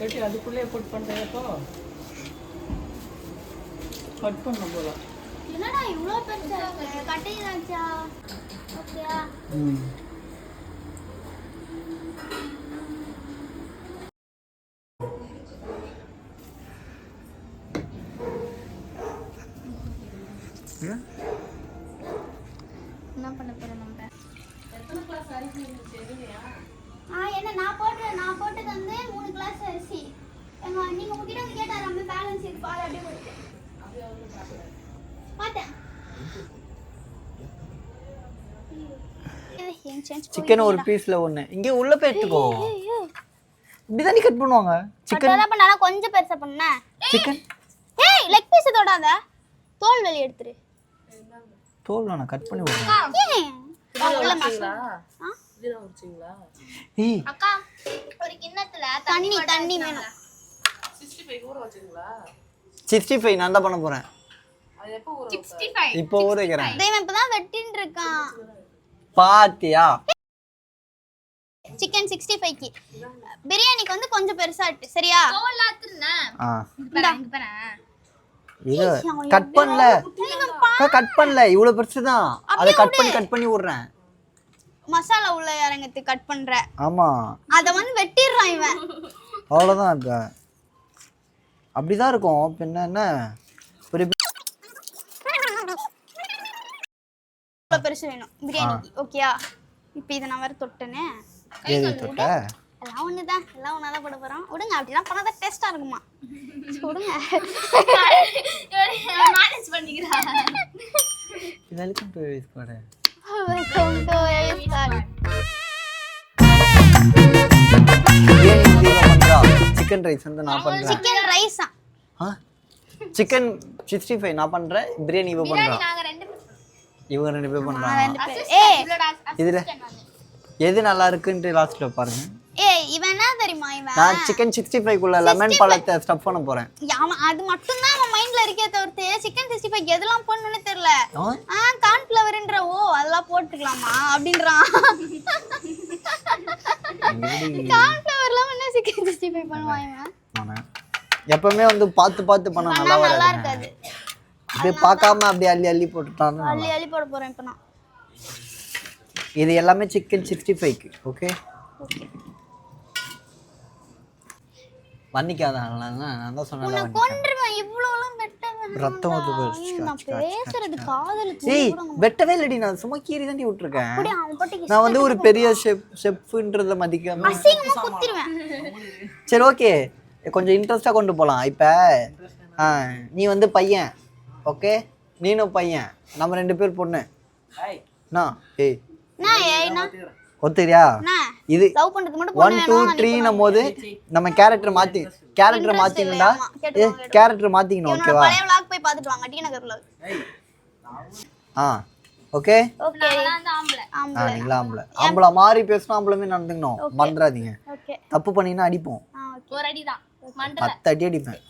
ஏட்டி அதுக்குள்ளே put பண்றேப்போ cut பண்ண போல என்னடா இவ்ளோ பெருசா இருக்கு கட்டியாச்சா ஓகேயா என்ன பண்ண போறோம் நம்ம எத்தனை கிளாஸ் அரிசி இருந்துச்சு எதுலையா என்ன நான் போட்டது வந்து 3 கிளாஸ் அரிசி நீங்க உங்ககிட்ட வந்து கேட்டாரு நம்ம பேலன்ஸ் இது பால் அப்படியே கொடுத்தேன் அப்படியே வந்து பார்த்தேன் சிக்கன் ஒரு பீஸ்ல ஒண்ணு இங்க உள்ள போயிட்டுக்கோ இப்படிதான் நீ கட் பண்ணுவாங்க சிக்கன் அதெல்லாம் பண்ணா கொஞ்சம் பெருசா பண்ண சிக்கன் ஏய் லெக் பீஸ் தொடாத தோல் வெளிய எடுத்துரு தோல் நான் கட் பண்ணி விடுறேன் உள்ள மசாலா இதுதான் வச்சீங்களா ஏய் அக்கா ஒரு கிண்ணத்துல தண்ணி வேணும் 65 ஊற வச்சீங்களா 65 நான் தான் பண்ண போறேன் அது எப்போ ஊற 65 இப்போ ஊற வைக்கிறேன் டேய் நான் இப்பதான் வெட்டின்னு இருக்கான் பாத்தியா சிக்கன் 65 க்கு பிரியாணிக்கு வந்து கொஞ்சம் பெருசா இருக்கு சரியா தோலாத்துறனே இங்க பாரு இது கட் பண்ணல கட் பண்ணல இவ்வளவு பெருசு தான் அத கட் பண்ணி விடுறேன் மசாலா உள்ள இறங்கத்து கட் பண்ற ஆமா அத வந்து வெட்டிடுறான் இவன் அவ்வளவுதான் அது அப்படிதான் இருக்கும் பின்ன என்ன பெருசு வேணும் பிரியாணிக்கு ஓகேயா இப்போ இத நான் வேற தொட்டனே ஏது தொட்ட எல்லாம் ஒண்ணுதான் எல்லாம் ஒண்ணாதான் போட போறோம் விடுங்க அப்படிலாம் பண்ணாத டேஸ்டா இருக்குமா விடுங்க மேனேஜ் பண்ணிக்கிறா welcome to squad welcome to squad chicken rice வந்து நான் பண்றேன் சிக்கன் ரைஸா சிக்கன் 65 நான் பண்றேன் பிரியாணி இவ பண்றா இவங்க ரெண்டு பேர் பண்றாங்க இதுல எது நல்லா இருக்குன்னு லாஸ்ட்ல பாருங்க ஏய் இவன் என்ன தெரியுமா இவன் நான் சிக்கன் 65 குள்ள லெமன் பழத்தை ஸ்டஃப் பண்ண போறேன் அது மட்டும் தான் அவன் மைண்ட்ல இருக்கே தவிர்த்து சிக்கன் 65 எதெல்லாம் போடணும்னு தெரியல கார்ன் ஃப்ளவர்ன்ற அதெல்லாம் போட்டுக்கலாமா அப்படின்றான் கார்ன் ஃப்ளவர்லாம் என்ன சிக்கன் 65 பண்ணுவான் இவன் எப்பவுமே வந்து பார்த்து பண்ணா நல்லா இருக்காது அப்படியே பார்க்காம அப்படியே அள்ளி போட்டுட்டான் அள்ளி போட போறேன் இப்போ நான் இது எல்லாமே சிக்கன் 65 க்கு ஓகே பண்ணிக்காத நான் தான் சொன்னேன் நான் கொன்றுவேன் இவ்வளவுலாம் வெட்டவே ரத்தம் வந்து போச்சு நான் பேசுறது காதுல ஏய் வெட்டவே இல்லடி நான் சும்மா கீறி தாண்டி விட்டுருக்கேன் அப்படியே அவன் பாட்டுக்கு நான் வந்து ஒரு பெரிய ஷெஃப்ன்றத மதிக்காம அசிங்கமா குத்திடுவேன் சரி ஓகே கொஞ்சம் இன்ட்ரெஸ்டா கொண்டு போலாம் இப்ப நீ வந்து பையன் ஓகே நீனும் பையன் நம்ம ரெண்டு பேர் பொண்ணு நான் ஏய் நான் ஏய்னா ஒத்துறியா இது லவ் பண்றது மட்டும் 1 2 3 னும்போது நம்ம கேரக்டர் மாத்திக்கணும்டா கேரக்டர் மாத்திக்கணும் ஓகேவா பழைய vlog போய் பாத்துட்டு வாங்க டி நகர் vlog ஓகே ஓகே ஆம்பளை நீங்களா ஆம்பளை மாதிரி பேசணும் ஆம்பளமே நடந்துக்கணும் மறந்துடாதீங்க ஓகே தப்பு பண்ணினா அடிப்போம் ஒரு அடி தான் 10 அடி அடிப்பேன்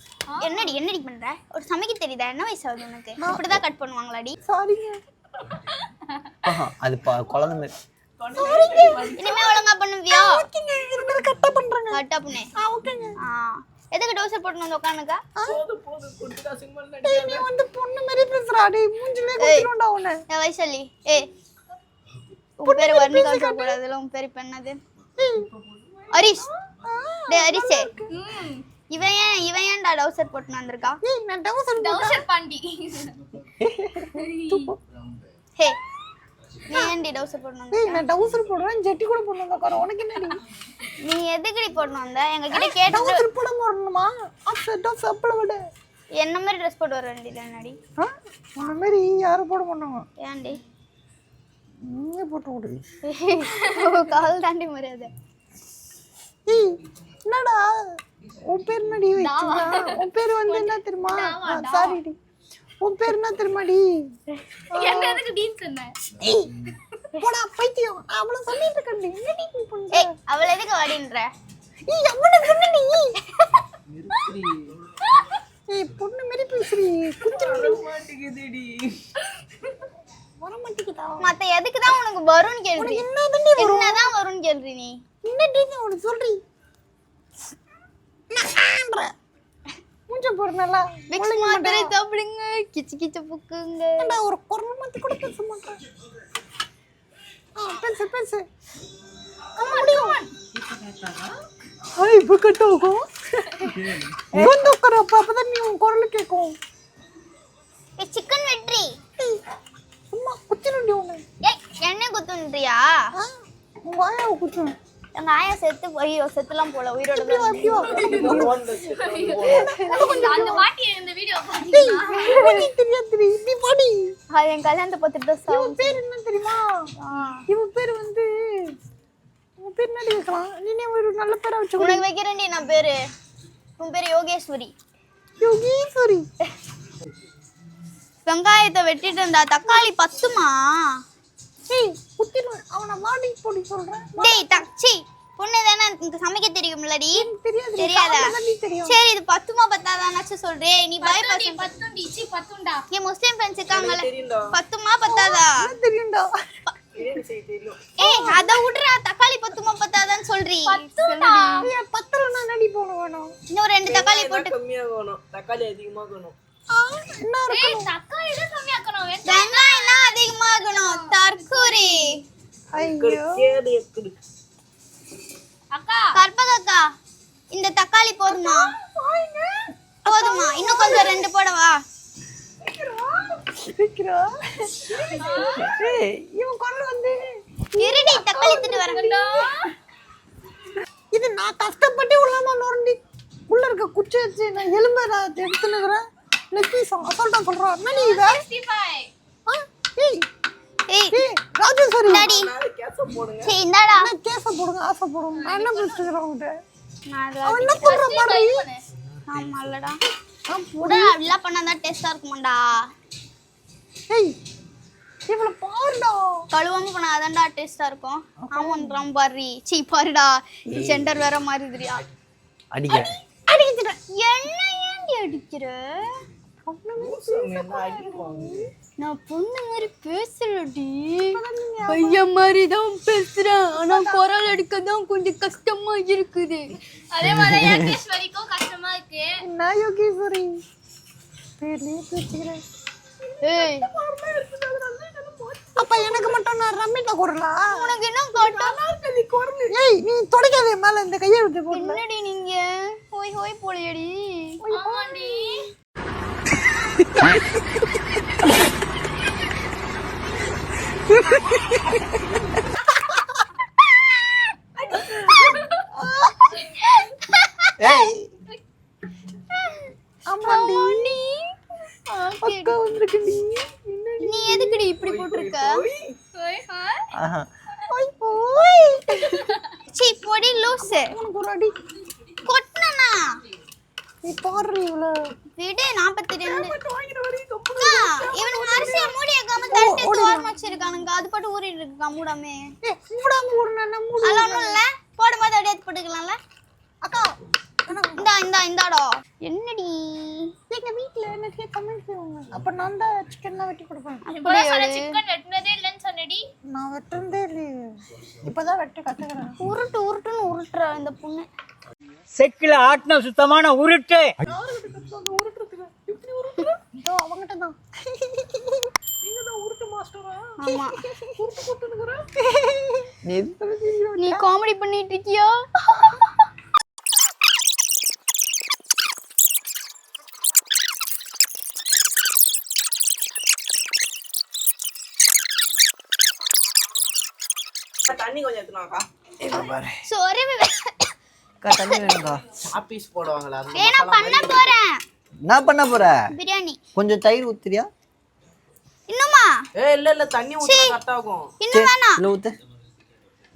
என்னடி பண்ற ஒரு சமைக்க தெரியுதா என்ன வயசு ஆகுது உனக்கு இப்படிதான் கட் பண்ணுவாங்களாடி சாரிங்க அது குழந்தை மாதிரி இனிமே ஒழுங்கா பண்ணுவியா கட்டா பண்றேங்க கட்டா பண்ணு ஓகேங்க எதுக்கு டோசர் போட்டு வந்து உட்கார்ந்துக்க போது குட்டிடா சிங்கமல்ல நீ வந்து பொண்ணு மாதிரி பேசுறாடி மூஞ்சிலே குத்திரோண்டா உன்னை வைசலி உன் பேர் வர்ணிகா சொல்லக்கூடாதுல உன் பேர் இப்ப என்னது ஹரிஷ் டேய் ஹரிஷே இவன் ஏன்டா டவுசர் போட்டு வந்திருக்கா நான் டவுசர் பாண்டி ஹே நீ ஏன்டி டவுசர் போட்டு வந்த நான் டவுசர் போடுறேன் ஜெட்டி கூட போட்டு வந்தா உனக்கு என்னடி நீ எதுக்குடி போட்டு வந்த எங்க கிட்ட கேட்டு டவுசர் போட மாட்டணுமா அசட்டா சப்பல விட என்ன மாதிரி Dress போட்டு வர வேண்டியது என்னடி உன்ன மாதிரி யாரும் போட மாட்டாங்க ஏன்டி நீயே போட்டு விடு கால் தாண்டி மரியாதை என்னடா உன் பேர் என்னடி வச்சிருக்கா உன் பேர் வந்து என்ன தெரியுமா சாரிடி உன் பேர் என்ன தெரியுமாடி என்ன எதுக்கு டீன் சொன்ன போடா பைத்தியம் அவள சொல்லிட்டு இருக்கேன் என்னடி நீ பண்ற அவள எதுக்கு வாடின்ற அவன சொன்னடி பொண்ணு மாதிரி பேசுறீ குத்திர மாட்டேங்குதுடி வர மாட்டேங்குதா மத்த எதுக்கு தான் உனக்கு வரும்னு கேள்வி என்னதான் என்னதான் வரும்னு கேள்வி நீ என்னடி நீ உனக்கு சொல்றீ மூஞ்ச போறனால விக்ஸ் மாத்திரை சாப்பிடுங்க கிச்சு கிச்சு புக்குங்க ஒரு குரல் மாத்தி கூட பேச மாட்டேன் பேசு இப்போ கட் ஆகும் வந்து உட்காரப்ப அப்பதான் நீ உன் குரல் கேட்கும் சிக்கன் வெற்றி சும்மா குத்தினுண்டி ஒண்ணு ஏய் என்ன குத்துன்றியா உங்க ஆயாவை குத்தும் எங்க ஆயா செத்து ஐயோ செத்துலாம் போல உயிரோட அந்த வாட்டி இந்த வீடியோ பாத்தீங்கன்னா தெரியாது நீ பாடி அது என் கல்யாணத்தை பார்த்துட்டு இவன் பேர் என்ன தெரியுமா இவன் பேர் வந்து உன் பேர் என்ன வைக்கலாம் நீனே ஒரு நல்ல பேரா வச்சு உனக்கு வைக்கிறேன்டி நான் பேரு உன் பேரு யோகேஸ்வரி யோகீஸ்வரி வெங்காயத்தை வெட்டிட்டு இருந்தா தக்காளி பத்துமா ஏய் குத்திடுவேன் அவனை மாடி போடி சொல்றேன் டேய் தச்சி பொண்ணு தானே எனக்கு சமைக்க தெரியும்லடி தெரியாது தெரியாதா தெரியும் சரி இது பத்துமா பத்தாதானாச்சும் சொல்றேன் நீ பயப்பட பத்துண்டி சி பத்துண்டா என் முஸ்லிம் ஃப்ரெண்ட்ஸ் இருக்காங்கல்ல தெரியும்டா. பத்துமா பத்தாதா தெரியும்டா பிரியாணி செய்ய தெரியும். ஏய் அத விடுறா தக்காளி பத்துமா பத்தாதான்னு சொல்றீ ஏய் பத்தலனா நடி போன வேணும் இன்னும் 2 தக்காளி வெங்காயம் போட்டு கம்மியா வேணும். தக்காளி அதிகமா வேணும். என்ன ஏய் தக்காளி தான் கம்மியாக்கணும் வெங்காயம் தான் அதிகமாகணும் தற்கூரி ஐயோ கேடு எக்குடு. அக்கா கற்பகக்கா இந்த தக்காளி போதுமா போதுமா இன்னும் கொஞ்சம் 2 போடவா சிரிக்கிறா ஏய் இவன் குரல் வந்து இருடி தக்காளி திட்டு வரேன் இது நான் கஷ்டப்பட்டு உள்ளமா நோண்டி உள்ள இருக்க குச்சி வச்சு நான் எலும்பை நான் எடுத்துனுக்குறேன் நெக்கீஸ் அசால்ட்டா சொல்றா என்ன நீ இத 65 ஏய் ஏய் ஏய் ராஜேஸ்வரி டாடி நாலு கேஸ போடுங்க. சரி இந்தாடா என்ன கேஸ போடுங்க ஆசை போடுங்க நான் என்ன பேசிக்கிறேன் உன்கிட்ட நான் அவன் என்ன பண்ற பாரு ஆமாலடா உடா அப்படிலாம் பண்ணாதான் டேஸ்டா இருக்குமாடா ஏய் இவள பாருடா கழுவாம பண்ணாதான்டா டேஸ்டா இருக்கும் ஆமான்றான் பாரு சீ பாருடா சென்டர் வேற மாறிடுறியா அடிக்க அடிச்சிட்டேன் என்ன ஏன்டி அடிக்கிற என்ன அடிப்பாங்க. நான் பொண்ணு மாதிரி பேசலடி பையன் மாதிரி தான் பேசுறேன் ஆனா குரல் எடுக்க தான் கொஞ்சம் கஷ்டமா இருக்குது அதே மாதிரி யோகேஸ்வரிக்கும் கஷ்டமா இருக்கு என்ன யோகேஸ்வரி பேர்லயே பேசிக்கிறேன் ஏய் அப்ப எனக்கு மட்டும் நான் ரம்மிட்ட குரலா உனக்கு என்ன காட்டும் ஏய் நீ தொடக்காதே மேல இந்த கையை விட்டு போடு என்னடி நீங்க ஹோய் ஹோய் போலியடி ஆமாண்டி ஏய் ஆமாண்டி அக்கா வந்திருக்குடி நீ எதுக்குடி இப்படி போட்டிருக்க ஹாய் ஹாய் ஆஹா ஓய் ஓய் சீ பொடி லூசு உனக்கு ஒரு அடி கொட்டனா நீ பாரு இவள விடு 42 அக்கா, இவனுக்கு அரிசியை மூடி வைக்காம தட்டு எடுத்து ஓரமா வச்சிருக்கானுங்க அது போட்டு ஊறிட்டு இருக்கா மூடாமே ஏய் மூடாம ஒரு நான் மூடு அதெல்லாம் ஒண்ணும் இல்ல போடும்போது அப்படியே எடுத்து போட்டுக்கலாம்ல அக்கா இந்தாடா என்னடி எங்க வீட்ல எனக்கு கமெண்ட் செய்வாங்க அப்ப நான் தான் சிக்கன்லாம் வெட்டி கொடுப்பேன் இப்போதான் சொன்ன சிக்கன் வெட்டினதே இல்லைன்னு சொன்னடி நான் வெட்டுறதே இல்லையே இப்பதான் வெட்ட கத்துக்கிறேன் உருட்டுன்னு உருட்டுற இந்த பொண்ணு செக்கில ஆட்டின சுத்தமான உருட்டு இதோ அவங்ககிட்ட தான் நீங்க தான் உருட்டு மாஸ்டரா? ஆமா உருட்டு போட்டுனுக்குற? நீ எது நீ காமெடி பண்ணிட்டு இருக்கியா தண்ணி கொஞ்சம் எடுத்துனாக்கா. பாரு சோறு அக்கா தண்ணி வேணும்க்கா சாப்பீஸ் போடுவாங்களா? அந்த ஏன்னா பண்ண போறேன் என்ன பண்ண போற பிரியாணி கொஞ்சம் தயிர் ஊத்துறியா இன்னுமா ஏய் இல்ல தண்ணி ஊத்தினா கரெக்ட் ஆகும். இன்னும் வேணாம் இல்ல ஊத்து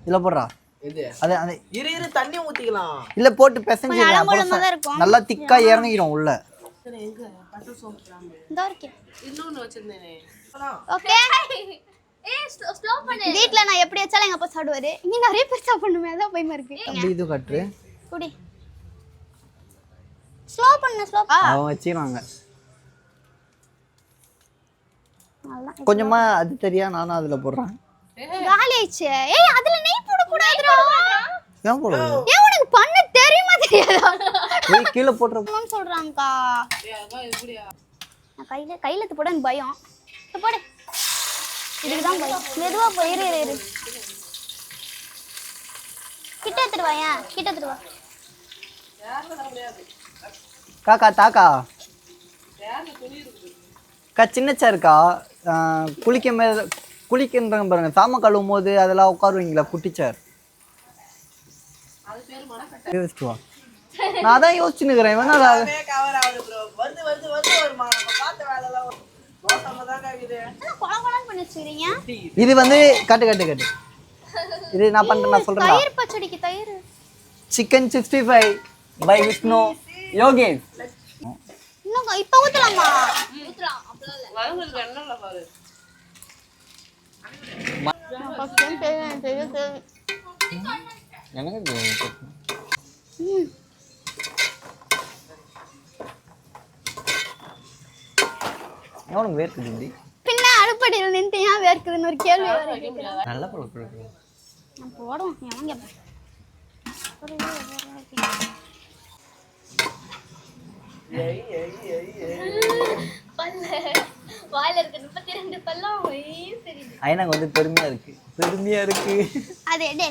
இல்ல போடுறா இது அது அது இரு தண்ணி ஊத்திக்கலாம். இல்ல போட்டு பிசைஞ்சு கொஞ்சம் அளமுள்ளமா தான் இருக்கும். நல்லா திக்கா இறங்கிடும் உள்ள சரி எங்க பட்டர் சோப் கிராம்பு. இதோ இருக்கேன் இன்னொன்னு வச்சிருந்தேனே. ஓகே ஏய் ஸ்லோ பண்ணு வீட்ல நான் எப்படி வச்சாலும் எங்க அப்பா சாப்பிடுவாரு நீ நிறைய பேர் சாப்பிடணுமே அதான் பயமா இருக்கு அப்படி இது கட்டு குடி ஸ்லோ பண்ணு ஸ்லோ அவன் வச்சிருவாங்க கொஞ்சமா அது தெரியா நானும் அதுல போடுறேன் காலி ஆயிடுச்சு ஏய் அதுல நெய் போட கூடாதுடா ஏன் போடுறது ஏன் உனக்கு பண்ண தெரியுமா தெரியாதா போய் கீழே போட்டுற சொல்றாங்கக்கா. நான் கையில எடுத்து போட எனக்கு பயம். போடு. இதுக்குதான் பயம். மெதுவா போய் இரு. கிட்ட எடுத்துட்டு வா. கிட்ட எடுத்துட்டு வா. காக்கா தாக்கா அக்கா சின்ன சேர்க்கா குளிக்கின்றாங்க பாருங்க, சாம கழுவும் போது அதெல்லாம் உட்காருவீங்களா குட்டி சேர்? நான் தான் யோசிச்சுன்னுக்கிறேன். இது வந்து கட்டு இது நான் பண்றேன், நான் சொல்றேன். தயிர் பச்சடிக்கு தயிர். Chicken 65 by Vishnu Yogesh. இன்னும் இப்ப ஊத்தலாமா? ஊத்தலாம் அப்பலாம் இல்ல. எவனுக்கு வேர்க்குது? பின்ன அடுப்படியில் நின்று ஏன் வேர்க்குதுன்னு ஒரு கேள்வி வருது. நல்ல பொருள் நான் போடுவோம். எவங்க வாயில இருக்க 32 பல்லம் தெரியுது. ஐநாக்கு வந்து பெருமையா இருக்கு. அது எடு.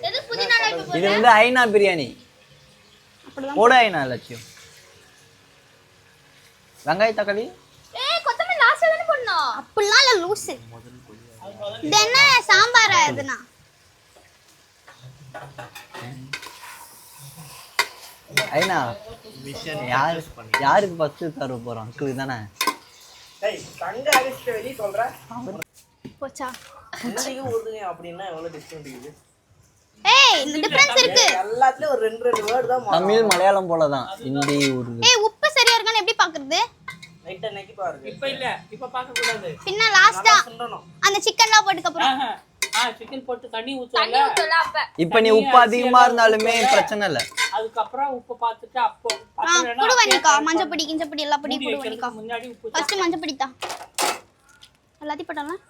எது புதினா லைஃப் இது வந்து ஐநா பிரியாணி. போட ஐநா லட்சியம். வெங்காய தக்காளி கொத்தமல்லி லாஸ்ட்ல தான போடணும். அப்படிலாம் இல்ல லூசு. இது என்ன சாம்பாரா இதுனா? ஐநா யாருக்கு ஃபர்ஸ்ட் தர போறோம்? அங்கிள் தானே. தங்க அரிசி வெளியே சொல்ற போச்சா அப்படின்னா எவ்வளவு டிஸ்கவுண்ட் இருக்குது? ஏய் இந்த டிஃபரன்ஸ் இருக்கு. எல்லாத்துலயும் ஒரு 2 வேர்ட் தான். தமிழ் மலையாளம் போல தான், ஹிந்தி உருது. ஏய் உப்பு சரியா இருக்கான்னு எப்படி பாக்குறது? லைட்டா நெக்கி பாருங்க. இப்ப இல்ல, இப்ப பார்க்க கூடாது. பின்ன லாஸ்டா சொல்லணும். அந்த சிக்கன்லாம் போட்டுக்க அப்புறம் சிக்கன் போட்டு தண்ணி தண்ணி ஊத்துறல. ஊத்தல அப்ப. இப்ப நீ உப்பு அதிகமா இருந்தாலுமே பிரச்சனை இல்ல. அதுக்கு அப்புறம் உப்பு பார்த்துட்டு அப்போ புடு வனிக்கா மஞ்சள் பொடி கிஞ்ச பொடி எல்லா பொடி புடு வனிக்கா. முன்னாடி உப்பு ஃபர்ஸ்ட் மஞ்சள் பொடி தா. எல்லாத்தையும் போடலாம்.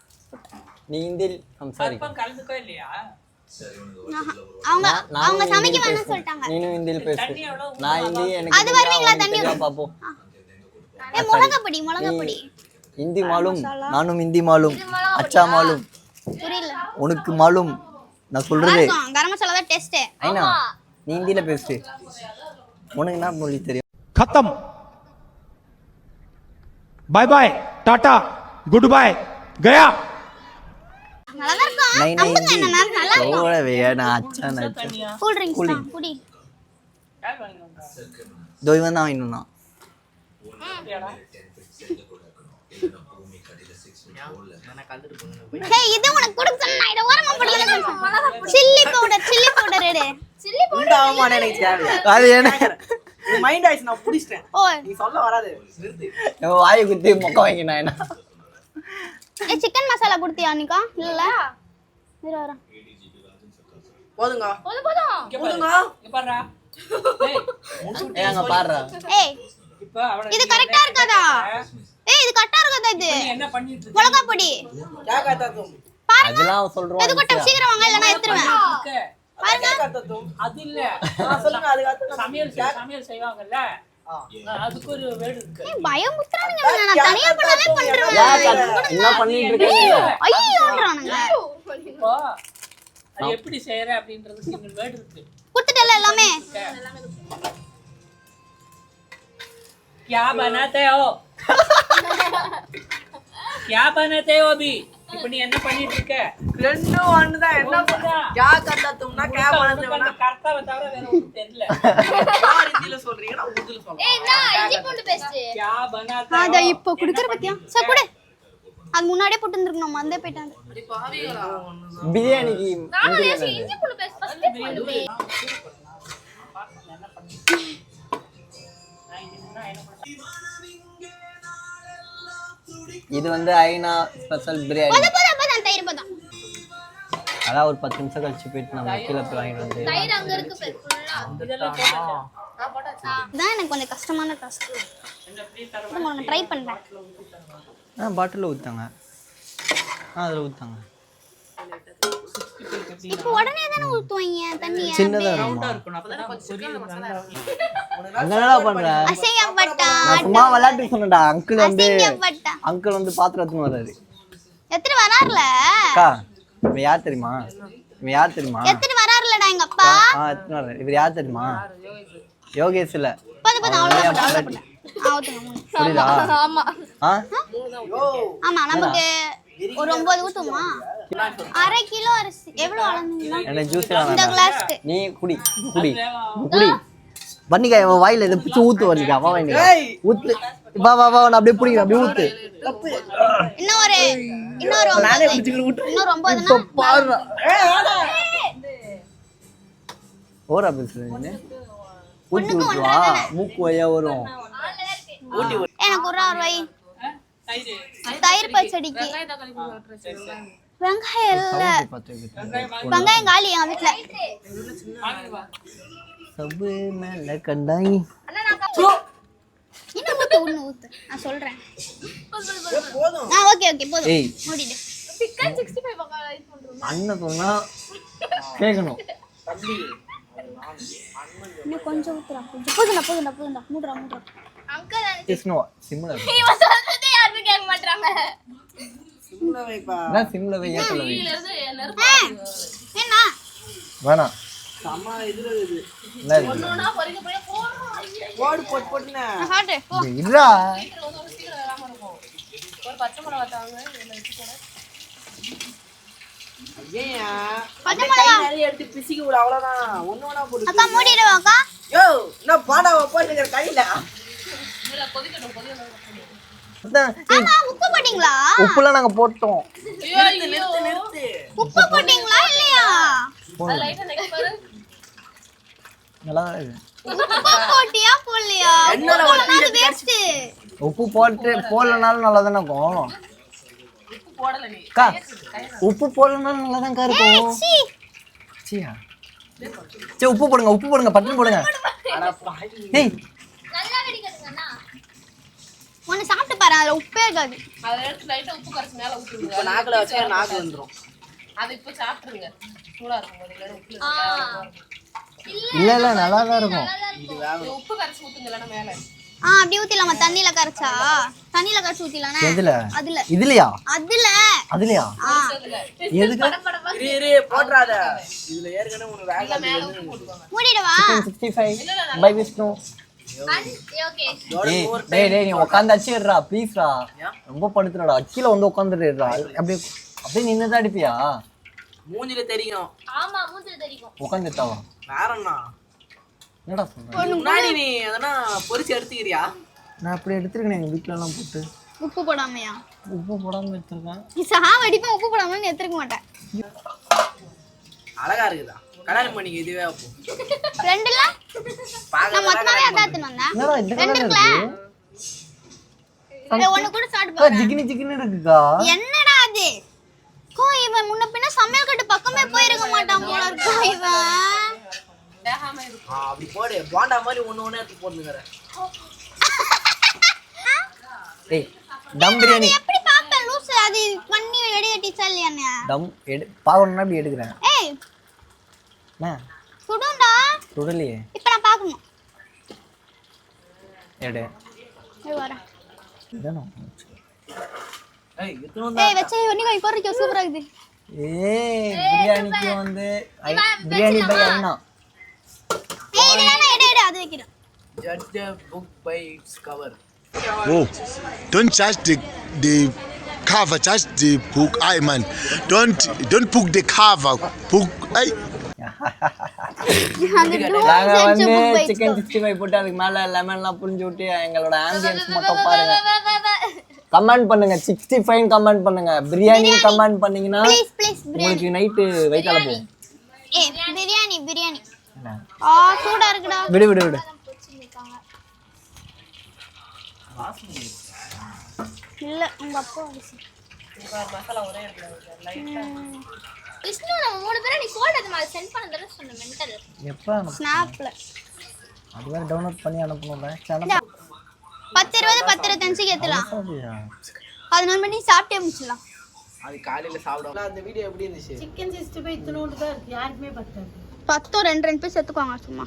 நீ இந்தில் சம்சாரி. கலந்துக்கோ இல்லையா? அவங்க சமைக்க வேணாம்னு சொல்லிட்டாங்க. நீனும் இந்தில் பேசு. நான் ஹிந்தி எனக்கு அது வருவீங்களா தண்ணி பாப்போம். ஏய் மிளகா பொடி. हिंदी मालूम नानुम हिंदी मालूम अच्छा मालूम புரியல உனக்கு मालूम நான் சொல்றது கரம் மசாலா தான் டேஸ்ட் ஐனா நீ ஹிந்தில பேசு உனக்கு என்ன மொழி தெரியும் खत्म bye bye tata good bye गया நல்லா இருக்கும் नहीं नहीं நம்புங்க என்ன நல்லா இருக்கும் ஓட வேணா अच्छा ना கூல் ட்ரிங்க்ஸ் தான் குடி யார் வாங்கி வந்தா? दो இவன் தான் இன்னும் ஹேய் இது உனக்கு கொடுக்க சொன்னா இத ஓரமா போடுங்க சில்லி பவுடர் எடு சில்லி இந்த அவமானம் எனக்கு தேவையா? அது என்ன இது மைண்ட் ஆயிடுச்சு, நான் புடிச்சிட்டேன். ஓ நீ சொல்ல வராது, நிறுத்து. வாயை குத்தி மொக்க வாங்கினா என்ன ஏ சிக்கன் மசாலா குடுத்தியா அன்னிக்கா இல்ல இரு வர போதுங்க போதும் போதுங்க. இங்க பாருடா. ஏய், ஏய் அங்க பாருடா ஏய் இப்ப அவன இது கரெக்ட்டா இருக்காதா ஏய் இது கரெக்ட்டா இருக்காதா இது நீ என்ன பண்ணிட்டு இருக்க? மிளகா பொடி क्या कहता तुम? பாருங்க அதெல்லாம் சொல்றோம் எது கொட்ட சீக்கிரம் வாங்க இல்லனா எடுத்துருவேன் क्या कहता तुम? அது இல்ல. சொல்லுங்க, அதுக்கு அர்த்தம் சமையல் செய்வாங்கல்ல, அதுக்கு ஒரு வேர்டு இருக்கு. ஏய் பயம் முத்துறானுங்க நான் தனியா பண்ணாலே பண்றேன் என்ன பண்ணிட்டு இருக்கீங்க ஐயோன்றானுங்க இப்போ அது எப்படி செய்யற அப்படின்றதுக்கு ஒரு வேர்டு இருக்கு. குடுத்துட்டல எல்லாமே क्या बनाते हो? क्या बनाते हो अभी? இப்போ நீ என்ன பண்ணிட்டு இருக்க? ரெண்டும் ஒண்ணுதான். என்ன क्या कहता तुमனா क्या பண்ணது வேணா கரெக்டாவ தவிர வேற ஒண்ணும் தெரியல. யார் ஹிந்தில சொல்றீங்கன்னா உருதுல சொல்லுங்க. ஏய் நான் இஞ்சி பூண்டு பேஸ்ட் क्या बनाते அத हो? இப்ப குடுக்குற பத்தியா சரி குடு அது முன்னாடியே போட்டு இருந்திருக்கணும் மறந்தே போயிட்டாங்க அடி பாவிகளா. பிரியாணிக்கு நான் இஞ்சி பூண்டு பேஸ்ட் ஃபர்ஸ்ட் பண்ணுவே இது வந்து ஐனா ஸ்பெஷல் பிரியாணி போதும் தயிர் போதும் அதான் ஒரு 10 நிமிஷம் கழிச்சு போயிட்டு நம்ம கீழே போய் வாங்கிட்டு வந்து தயிர் அங்க இருக்கு பேர் ஃபுல்லா இதெல்லாம் போட்டாச்சா? இதான் எனக்கு கொஞ்சம் கஷ்டமான டாஸ்க் நான் ட்ரை பண்றேன் பாட்டிலில் ஊற்றாங்க அதில் ஊற்றாங்க இப்போ உடனே தானே ஊத்துவீங்க தண்ணிய சின்னதா ரவுண்டா இருக்குமா இருக்கணும் அப்பதான் கொஞ்சம் பொரியல் நல்லா என்னடா பண்ற அசிங்கப்பட்டா நான் சும்மா விளையாட்டு சொன்னேன்டா அங்கிள் வந்து அசிங்கப்பட்டா பாத்திரம் எடுத்துன்னு வராரு எத்தனை வராருல அக்கா இவன் யார் தெரியுமா எத்தனை வராருலடா எங்க அப்பா எடுத்துன்னு வர்றாரு இவர் யார் தெரியுமா யோகேஷ் இல்ல போதும் அவ்வளவுதான் புரியுதா ஆமா ஆ ஆமா நமக்கு ஒரு 9 ஊத்துமா 1/2 கிலோ அரிசி எவ்வளவு அளந்தீங்க என்ன ஜூஸ் இந்த கிளாஸ்க்கு நீ குடி வண்டிக்காய் வாயில இதை பிடிச்சி ஊத்து வண்டிக்கா வா வண்டிக்கா ஊத்து வா நான் அப்படியே பிடிக்கிறேன் அப்படியே ஊத்து இன்னொரு 9 பாரு ஓரா பேசுறேன் ஊத்தி ஊத்துவா மூக்கு வழியா வரும் எனக்கு ஒரு ரூபாய் தயிர் பச்சடிக்கு வெங்காயம் இல்ல வெங்காயம் காலி என் வீட்டுல சபு மேல கண்டாய் இன்னும் ஊத்து நான் சொல்றேன் ஓகே போதும் ஏய் மூடிடு சிக்கன் 65 பக்கம் ரைஸ் பண்றோம் அண்ணன் சொன்னா கேட்கணும் இன்னும் கொஞ்சம் ஊத்துறா போதும்டா மூடுறா அங்கிள் கிருஷ்ணோ சிம்ல இவன் சொல்றதே யாருமே கேட்க மாட்டாங்க சிம்ல வைப்பா நான் சிம்ல வை ஏத்தல வை கீழ இருந்து நெருப்பு என்ன வேணாம் சம்மா இதுல இது என்ன இது? ஒண்ணுனா பொரிக்க போறோம் போடு போட்டுனா ஹாட் போ இது இல்லடா சீக்கிரம் வராம இருக்கும் ஒரு பச்சை மிளகாய் தாங்க இதுல வச்சு கூட ஐயா பச்சை மிளகா நிறைய எடுத்து பிசிக்கி விடு அவ்வளவுதான் ஒண்ணு வேணா போடு அக்கா மூடிடுவாக்கா யோ என்ன பாடாவ போட்டுக்கிற கையில இதுல கொதிக்கணும் அதான், ஆமா உப்பு போட்டீங்களா உப்புலாம் நாங்க போட்டோம் நிறுத்து உப்பு போட்டீங்களா இல்லையா போடல. லைட்டா நெக்ஸ்ட் பாரு நல்லா தான் இருக்கு. உப்பு போட்டியா போடலையா என்னடா போடலனா அது வேஸ்ட் உப்பு போடலனாலும் நல்லா தானே இருக்கும் உப்பு போடல நீ அக்கா உப்பு போடலனாலும் நல்லா தான் இருக்கும் சீ சீயா சரி உப்பு போடுங்க பட்டன் போடுங்க ஏய் நல்லா வெடிக்கிறதுங்கண்ணா ஒன்னு சாப்பிட்டு பாரு அதுல உப்பே இருக்காது அத எடுத்து லைட்டா உப்பு கரைச்சு மேல ஊத்துங்க இப்ப நாக்குல வச்சா நாக்கு வந்துரும் அது இப்ப சாப்பிட்டுருங்க சூடா இருக்கும் போது இல்ல உப்பு இல்ல நல்லா தான் இருக்கும் உப்பு கரைச்சு ஊத்துங்க இல்லனா மேல அப்படி ஊத்திலாமா தண்ணில கரைச்சு ஊத்திலானே எதுல அதுல இதுலயா அதுலயா எதுக்கு இரு போட்றாத இதுல ஏற்கனவே உனக்கு வேக மூடிடுவா 65 பை விஷ்ணு ஓகே டேய் நீ உட்கார்ந்து அடிச்சிடுறா ப்ளீஸ்டா ரொம்ப படுத்துறடா கீழ வந்து உட்கார்ந்துடுறா அப்படியே நின்னுதான் அடிப்பியா மூஞ்சில தெரியும் ஆமா மூஞ்சில தெரியும் உட்காந்துட்டாவா வேற என்ன என்னடா சொல்ற முன்னாடி நீ அதனா பொரிச்சு எடுத்துக்கிறியா நான் அப்படி எடுத்துருக்கேன் எங்க வீட்ல எல்லாம் போட்டு உப்பு போடாமையா உப்பு போடாம எடுத்துருக்கேன் நீ சாவடிப்பா உப்பு போடாம எடுத்துக்க மாட்டேன் அழகா இருக்குதா கல்யாணம் பண்ணிக்க இதுவே அப்போ ரெண்டுல நான் மொத்தமாவே அதான் எடுத்துட்டு வந்தேன் என்னடா இந்த ரெண்டு கலர் இருக்குல்ல இருக்கு ஏய், ஒண்ணு கூட சாப்பிட்டு பாரு ஜிகினி இருக்குக்கா என்னடா அது இவன் முன்ன பின்ன சமையல் கட்டு பக்கமே போயிருக்க மாட்டான் போல இருக்கா இவன் வேகாம இருக்கும் அப்படி போடு போண்டா மாதிரி ஒண்ணு எடுத்து போட்டுங்கற ஏய் தம் பிரியாணி எப்படி பாப்ப லூஸ் அது பண்ணி ரெடி கட்டிச்சா இல்லையா தம் பாக்கணும்னா அப்படி எடுக்கிறேன் ஏய் என்ன சுடுண்டா சுடலையே இப்ப நான் பார்க்கணும் எடு ஏய் வரேன் இதானே ஏய் இத்தனை ஏய் வெச்சே வண்டி போறீங்க சூப்பரா இருக்குது பிரியாணிக்கு வந்து பிரியாணி பை அண்ணா ஏய் இதெல்லாம் எடு அது வைக்கிறேன் judge the book by its cover Whoa, don't judge the cover, judge the book. Aye man, don't book the cover. Book. Aye. அந்த ட்ரோன் நாங்க செஞ்ச வந்து புக் வை சிக்கன் 65 போட்டு அதுக்கு மேல லெமன்லாம் புரிஞ்சு விட்டு எங்களோட ஆம்பியன்ஸ் மட்டும் பாருங்க கமெண்ட் பண்ணுங்க 65 கமெண்ட் பண்ணுங்க பிரியாணி கமெண்ட் பண்ணீங்கன்னா ப்ளீஸ் உங்களுக்கு நைட்டு வயித்தால போகும் ஏய் பிரியாணி சூடா இருக்குடா விடு இல்ல உங்க அப்பா அரிசி மசாலா ஒரே இடத்துல இருக்கு லைட்டா விஷ்ணு நம்ம மூணு பேரும் நீ போடுறது மாதிரி சென்ட் பண்ணதற சொன்ன மென்டல் எப்ப ஸ்னாப்ல அது வேற டவுன்லோட் பண்ணி அனுப்பணும்ல சேனல் 10 20 10 25 ஏத்தலாம் 11 மணி சாப்பிட்டே முடிச்சலாம் அது காலையில சாப்பிடுவோம். அந்த வீடியோ எப்படி இருந்துச்சு? சிக்கன் 65 இத்தனோண்டு தான் இருக்கு, யாருக்குமே பத்தாது. 10 2 பீஸ் எடுத்துக்கோங்க சும்மா.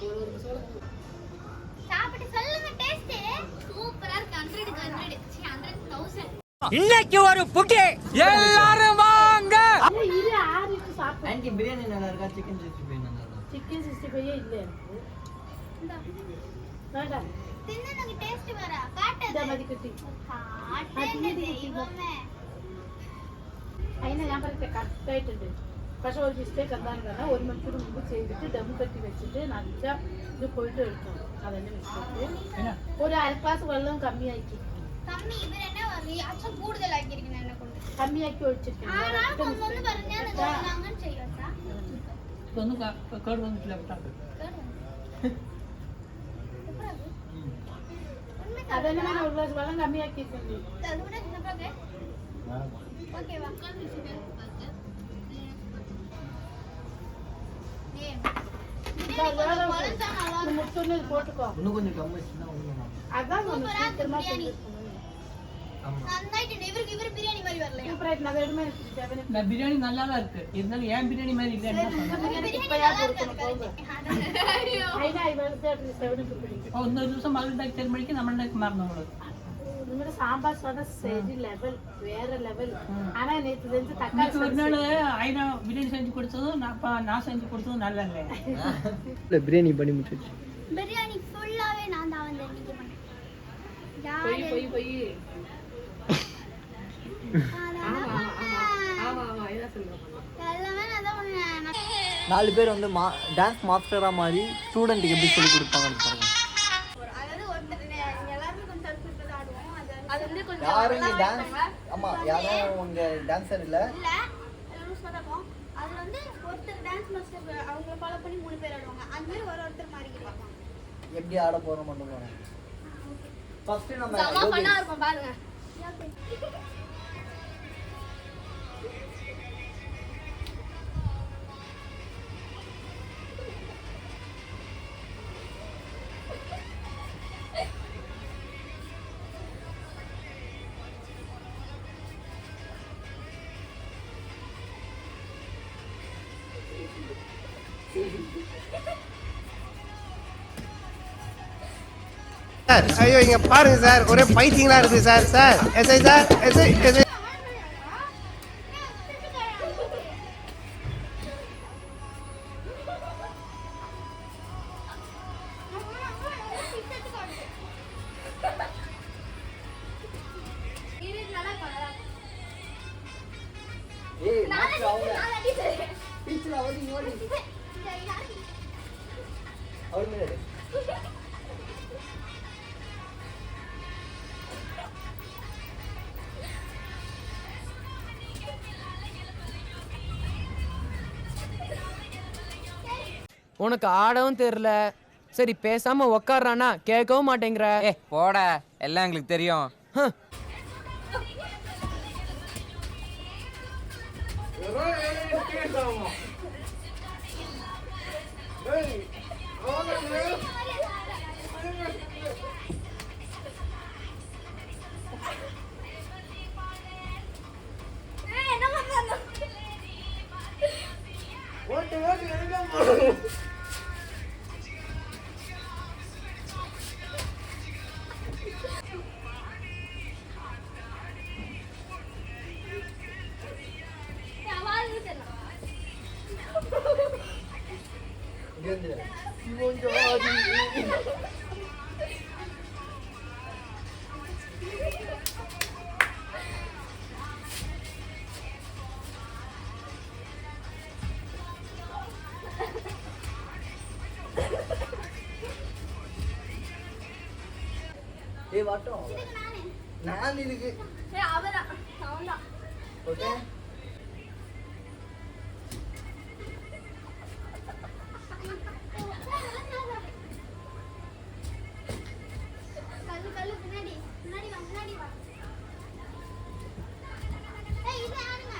சாப்பிட்டு சொல்லுங்க டேஸ்ட். சூப்பரா இருக்கு. 100க்கு 100. 100,000. இன்னைக்கு ஒரு புட்டி எல்லாரும் வாங்க. இது ஆறிட்டு சாப்பிடு. ஆன்ட்டி பிரியாணி நல்லா இருக்கா? சிக்கன் 65 நல்லா இருக்கா? சிக்கன் 65 இல்ல எனக்கு. வேண்டாம். தின்னனுக்கு டேஸ்ட் வர காட்டது. இந்த மாதிரி கட்டி. காட்டது இவமே. అయినా ഞാൻ പറയട്ടെ കറക്റ്റ് ആയിട്ടുണ്ട്. പക്ഷെ ഒരു മിസ്റ്റേക്ക് എന്താണെന്ന് പറഞ്ഞാൽ 1 മണിക്കൂർ മുമ്പ് ചെയ്തിട്ട് ദം കെട്ടി വെച്ചിട്ട് നല്ല ഇത് പോയിട്ട് എടുക്കണം. അതന്നെ മിസ്റ്റേക്ക്. ഒരു അരപ്പാസ് വെള്ളം കമ്മിയാക്കി ഇവരെന്നെ അച്ഛൻ കൂടുതലാക്കിയിരിക്കുന്നു എന്നെ കൊണ്ട്. കമ്മിയാക്കി ഒഴിച്ചിരിക്കണം. ഇതൊന്നും കേട് വന്നിട്ടില്ല. അതന്നെ ഞാൻ ഒരു ഗ്ലാസ് വെള്ളം കമ്മിയാക്കിയിട്ടുണ്ട്. முட்டை போட்டுக்கோ. இன்னும் கொஞ்சம் கம்மி வச்சுனா ஒண்ணும். அதான் சூப்பரா பிரியாணி. நல்லாயிட்டு இவருக்கு பிரியாணி மாதிரி வரல. சூப்பரா இருக்கு. நான் எடுமே எடுத்துட்டேன். நான் பிரியாணி நல்லா தான் இருக்கு. இருந்தாலும் ஏன் பிரியாணி மாதிரி இல்லன்னு பிரியாணி இப்பயா கொடுக்கணும் போங்க. ஐனா இவளுக்கு 7 பிடிக்கும். ഒരു ദിവസം മകളുടെ മണിക്ക് നമ്മളുടെ മറന്നു. നിങ്ങളുടെ സാമ്പാർ സോഡ ശരി ലെവൽ വേറെ ലെവൽ. ஆனா நேத்து செஞ்ச தக்காளி ஒரு நாள் ஐனா பிரியாணி செஞ்சு கொடுத்ததும் நான் செஞ்சு கொடுத்ததும் நல்லா இல்லை. இல்ல பிரியாணி பண்ணி முடிச்சிச்சு. பிரியாணி ஃபுல்லாவே நான் தான் வந்து இன்னைக்கு பண்ணேன். போய் எல்லாமே நான் தான் பண்ணேன். 4 பேர் வந்து டான்ஸ் மாஸ்டரா மாதிரி ஸ்டூடெண்ட்க்கு எப்படி சொல்லி கொடுப்பாங்கன்னு பாருங்க. அதாவது ஒருத்தர் எல்லாரும் கொஞ்சம் தடுத்து ஆடுவோம். அது வந்து கொஞ்சம் யாரும் இங்க டான்ஸ் ஆமா யாரும் உங்க டான்சர் இல்ல லூஸ் பண்ணப்போம். அது வந்து ஒருத்தர் டான்ஸ் மாஸ்டர் அவங்கள ஃபாலோ பண்ணி 3 பேர் ஆடுவாங்க. அந்த மாதிரி ஒருத்தர் மாறிக்கிடுவாங்க. எப்படி ஆட போறோம் மட்டும் பாருங்க. ஃபர்ஸ்ட் நம்ம சம பண்ணா இருக்கும் பாருங்க. சார் ஐயோ இங்க பாருங்க சார் ஒரே பைத்தியங்களா இருக்கு sir. Sir SI sir SI ஏய் மாஸ்டர் அவங்க பீச்ல ஓடி அவர் மேல உனக்கு ஆடவும் தெரியல. சரி பேசாம உக்காடுறானா கேட்கவும் மாட்டேங்கிற. போட எல்லாம் எங்களுக்கு தெரியும். ஏய் வாட்டம் நான் இதுக்கு அவரா அவன்தான். ஓகே கல்லு பின்னாடி வா. ஏய் இது ஆடுங்க.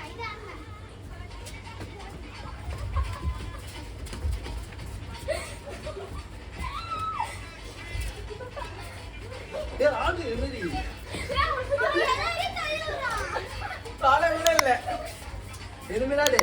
ஏய் ஆடு என்னடி ஏய் தாள விட இல்ல எலுமினாடு